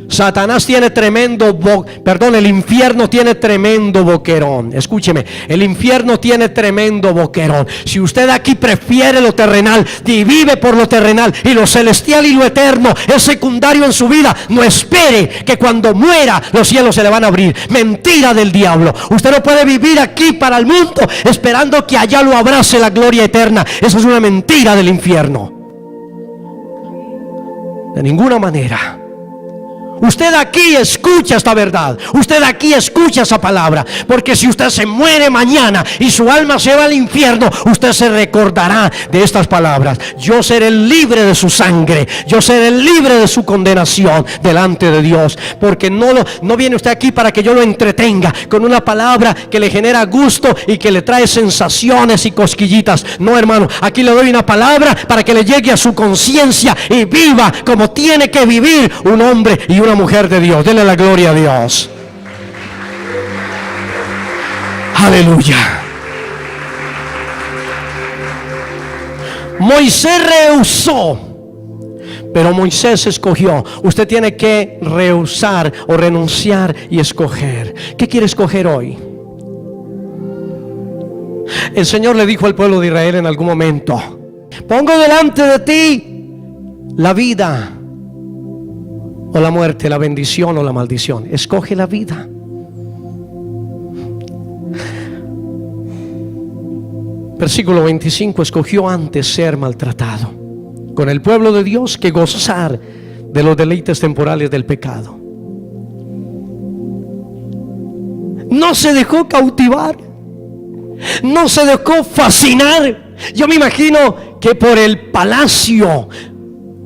Satanás tiene el infierno tiene tremendo boquerón. Escúcheme, el infierno tiene tremendo boquerón. Si usted aquí prefiere lo terrenal y vive por lo terrenal, y lo celestial y lo eterno es secundario en su vida, no espere que cuando muera los cielos se le van a abrir. Mentira del diablo. Usted no puede vivir aquí para el mundo esperando que allá lo abrace la gloria eterna. Eso es una mentira del infierno. De ninguna manera. Usted aquí escucha esta verdad. Usted aquí escucha esa palabra. Porque si usted se muere mañana y su alma se va al infierno, usted se recordará de estas palabras: yo seré libre de su sangre, yo seré libre de su condenación delante de Dios. Porque no viene usted aquí para que yo lo entretenga con una palabra que le genera gusto y que le trae sensaciones y cosquillitas. No, hermano, aquí le doy una palabra para que le llegue a su conciencia y viva como tiene que vivir un hombre y una mujer de Dios. Denle la gloria a Dios. Aleluya. Moisés rehusó, pero Moisés escogió. Usted tiene que rehusar o renunciar y escoger. ¿Qué quiere escoger hoy? El Señor le dijo al pueblo de Israel en algún momento: Pongo delante de ti la vida o la muerte, la bendición o la maldición. Escoge la vida. Versículo 25: escogió antes ser maltratado con el pueblo de Dios que gozar de los deleites temporales del pecado. No se dejó cautivar, no se dejó fascinar. Yo me imagino que por el palacio,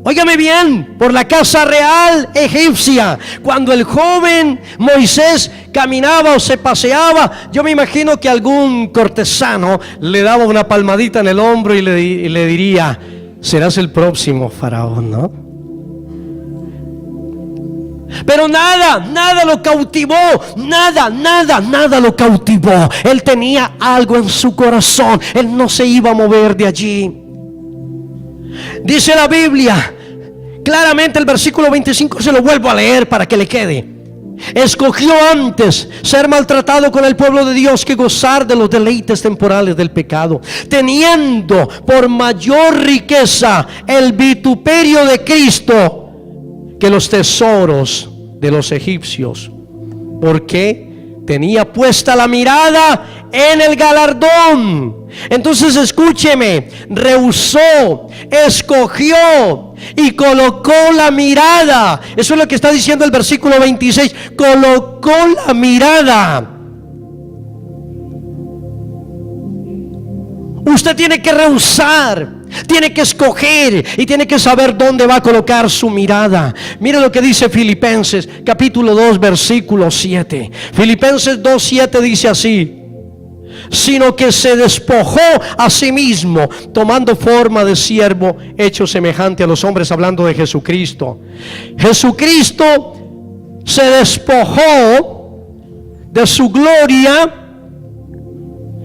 óigame bien, por la casa real egipcia, cuando el joven Moisés caminaba o se paseaba, yo me imagino que algún cortesano le daba una palmadita en el hombro y le diría: serás el próximo faraón, ¿no? Pero nada lo cautivó, nada lo cautivó. Él tenía algo en su corazón, él no se iba a mover de allí. Dice la Biblia claramente, el versículo 25, se lo vuelvo a leer para que le quede. Escogió antes ser maltratado con el pueblo de Dios que gozar de los deleites temporales del pecado, teniendo por mayor riqueza el vituperio de Cristo que los tesoros de los egipcios, porque tenía puesta la mirada en el galardón. Entonces escúcheme, rehusó, escogió y colocó la mirada. Eso es lo que está diciendo el versículo 26. Colocó la mirada. Usted tiene que rehusar, tiene que escoger y tiene que saber dónde va a colocar su mirada. Mira lo que dice Filipenses capítulo 2 versículo 7. Filipenses 2:7 dice así: sino que se despojó a sí mismo, tomando forma de siervo, hecho semejante a los hombres, hablando de Jesucristo. Jesucristo se despojó de su gloria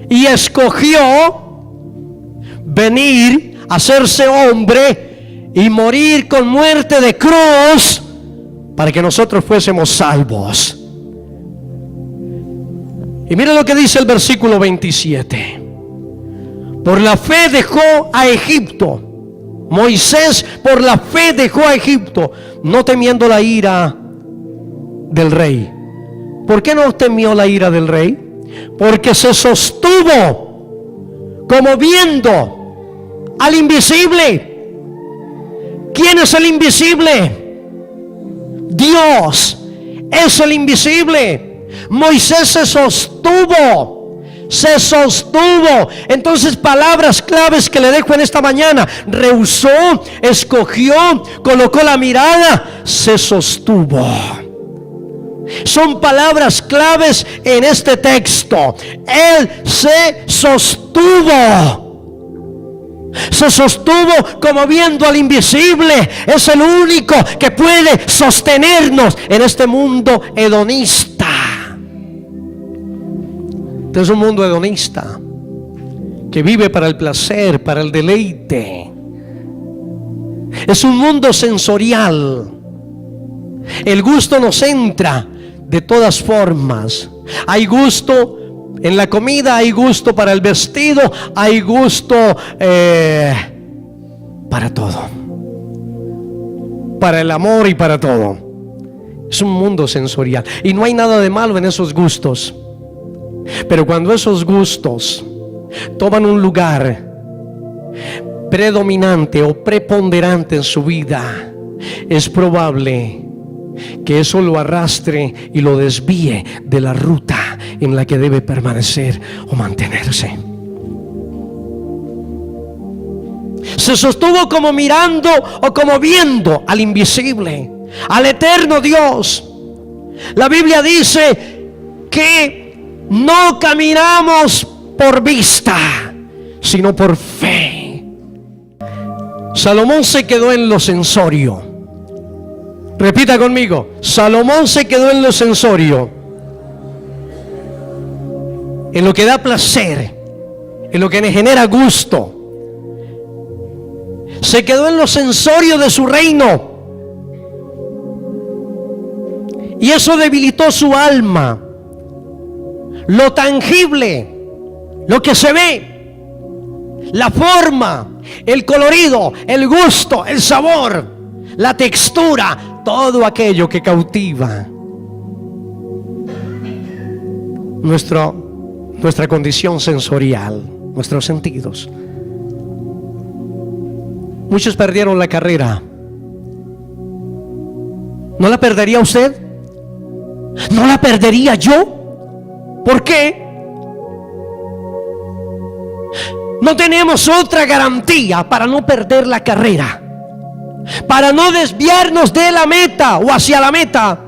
y escogió venir, hacerse hombre y morir con muerte de cruz para que nosotros fuésemos salvos. Y mira lo que dice el versículo 27. Por la fe dejó a Egipto. Moisés por la fe dejó a Egipto, no temiendo la ira del rey. ¿Por qué no temió la ira del rey? Porque se sostuvo como viendo al invisible. ¿Quién es el invisible? Dios es el invisible. Moisés se sostuvo. Entonces, palabras claves que le dejo en esta mañana: rehusó, escogió, colocó la mirada, se sostuvo. Son palabras claves en este texto. Él se sostuvo. Se sostuvo como viendo al invisible. Es el único que puede sostenernos en este mundo hedonista. Este es un mundo hedonista que vive para el placer, para el deleite. Es un mundo sensorial. El gusto nos entra de todas formas. Hay gusto en la comida, hay gusto para el vestido, hay gusto para todo, para el amor y para todo. Es un mundo sensorial y no hay nada de malo en esos gustos. Pero cuando esos gustos toman un lugar predominante o preponderante en su vida, es probable que eso lo arrastre y lo desvíe de la ruta en la que debe permanecer o mantenerse. Se sostuvo como mirando o como viendo al invisible, al eterno Dios. La Biblia dice que no caminamos por vista, sino por fe. Salomón se quedó en lo sensorio. Repita conmigo: Salomón se quedó en lo sensorio, en lo que da placer, en lo que le genera gusto. Se quedó en lo sensorio de su reino, y eso debilitó su alma. Lo tangible, lo que se ve, la forma, el colorido, el gusto, el sabor, la textura, todo aquello que cautiva nuestra condición sensorial, nuestros sentidos. Muchos perdieron la carrera. ¿No la perdería usted? ¿No la perdería yo? ¿Por qué? No tenemos otra garantía para no perder la carrera, para no desviarnos de la meta o hacia la meta,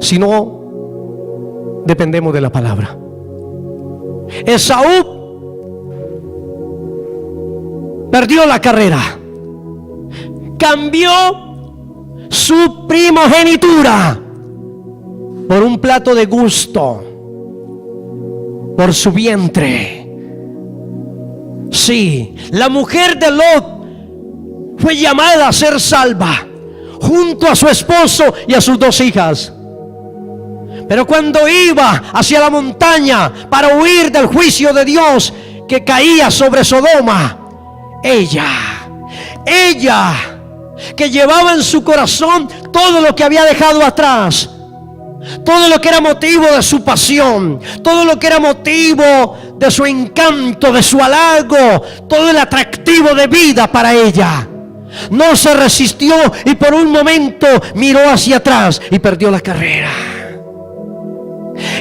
si no dependemos de la palabra. Esaú perdió la carrera, cambió su primogenitura por un plato de gusto, por su vientre. Sí, la mujer de Lot fue llamada a ser salva junto a su esposo y a sus 2 hijas. Pero cuando iba hacia la montaña para huir del juicio de Dios que caía sobre Sodoma, ella que llevaba en su corazón todo lo que había dejado atrás, todo lo que era motivo de su pasión, todo lo que era motivo de su encanto, de su halago, todo el atractivo de vida para ella, no se resistió y por un momento miró hacia atrás y perdió la carrera.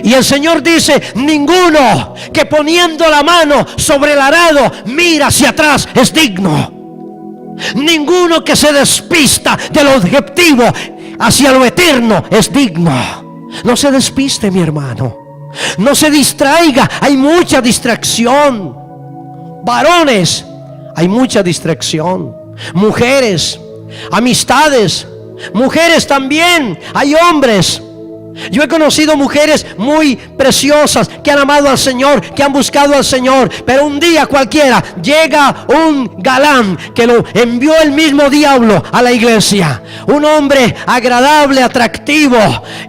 Y el Señor dice: ninguno que poniendo la mano sobre el arado mira hacia atrás es digno. Ninguno que se despista del objetivo hacia lo eterno es digno. No se despiste, mi hermano. No se distraiga. Hay mucha distracción. Varones, hay mucha distracción. Mujeres, amistades. Mujeres también. Hay hombres. Yo he conocido mujeres muy preciosas que han amado al Señor, que han buscado al Señor, pero un día cualquiera llega un galán que lo envió el mismo diablo a la iglesia, un hombre agradable, atractivo,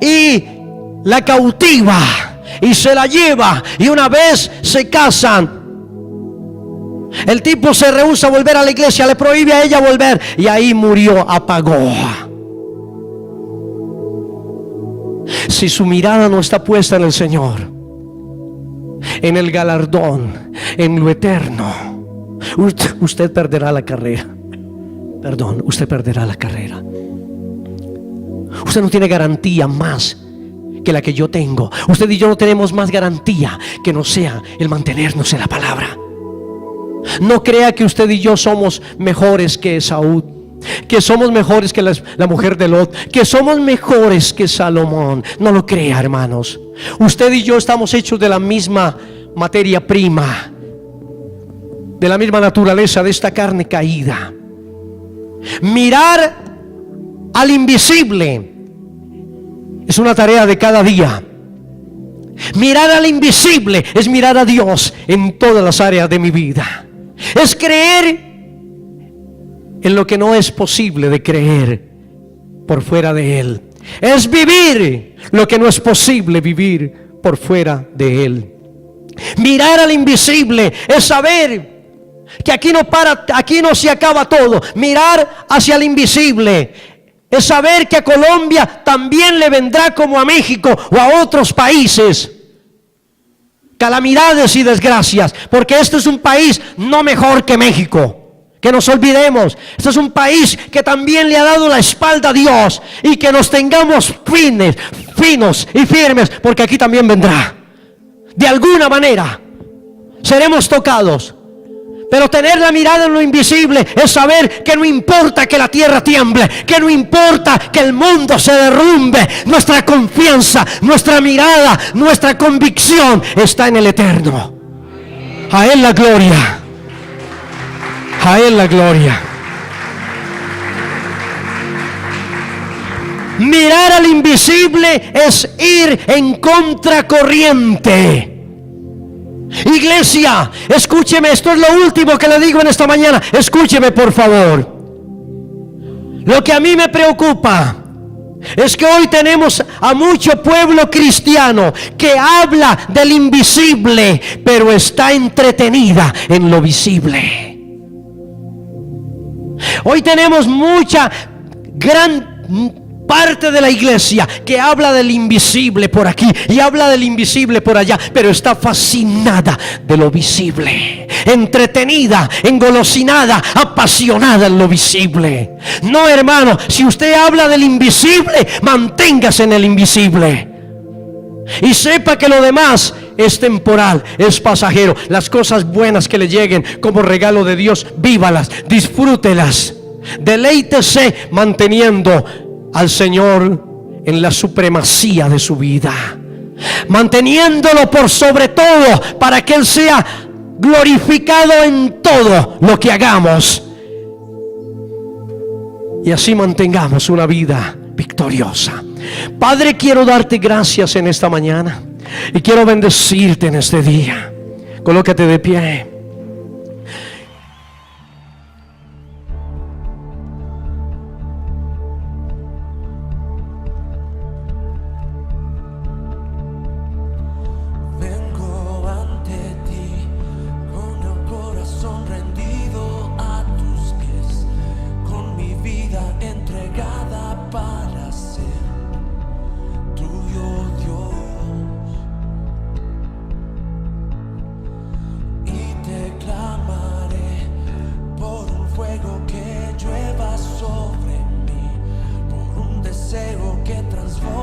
y la cautiva y se la lleva, y una vez se casan, el tipo se rehúsa a volver a la iglesia, le prohíbe a ella volver, y ahí murió, apagó. Si su mirada no está puesta en el Señor, en el galardón, en lo eterno, usted perderá la carrera. Perdón, usted perderá la carrera. Usted no tiene garantía más que la que yo tengo. Usted y yo no tenemos más garantía que no sea el mantenernos en la palabra. No crea que usted y yo somos mejores que Esaú, que somos mejores que la mujer de Lot, que somos mejores que Salomón. No lo crea, hermanos. Usted y yo estamos hechos de la misma materia prima, de la misma naturaleza, de esta carne caída. Mirar al invisible es una tarea de cada día. Mirar al invisible es mirar a Dios en todas las áreas de mi vida. Es creer en lo que no es posible de creer por fuera de Él. Es vivir lo que no es posible vivir por fuera de Él. Mirar al invisible es saber que aquí no se acaba todo. Mirar hacia el invisible es saber que a Colombia también le vendrá, como a México o a otros países, calamidades y desgracias, porque este es un país no mejor que México. Que nos olvidemos, este es un país que también le ha dado la espalda a Dios, y que nos tengamos finos y firmes, porque aquí también vendrá. De alguna manera seremos tocados, pero tener la mirada en lo invisible es saber que no importa que la tierra tiemble, que no importa que el mundo se derrumbe, nuestra confianza, nuestra mirada, nuestra convicción está en el eterno. A Él la gloria. A Él la gloria. Mirar al invisible es ir en contracorriente. Iglesia, escúcheme, esto es lo último que le digo en esta mañana. Escúcheme, por favor. Lo que a mí me preocupa Es que hoy tenemos a mucho pueblo cristiano que habla del invisible, pero está entretenida en lo visible. Hoy tenemos mucha, gran parte de la iglesia que habla del invisible por aquí y habla del invisible por allá, pero está fascinada de lo visible, entretenida, engolosinada, apasionada en lo visible. No, hermano, si usted habla del invisible, manténgase en el invisible y sepa que lo demás es temporal, es pasajero. Las cosas buenas que le lleguen como regalo de Dios, vívalas, disfrútelas, deleítese manteniendo al Señor en la supremacía de su vida, manteniéndolo por sobre todo, para que Él sea glorificado en todo lo que hagamos, y así mantengamos una vida victoriosa. Padre, quiero darte gracias en esta mañana y quiero bendecirte en este día. Colócate de pie. Que llueva sobre mí, por un deseo que transforma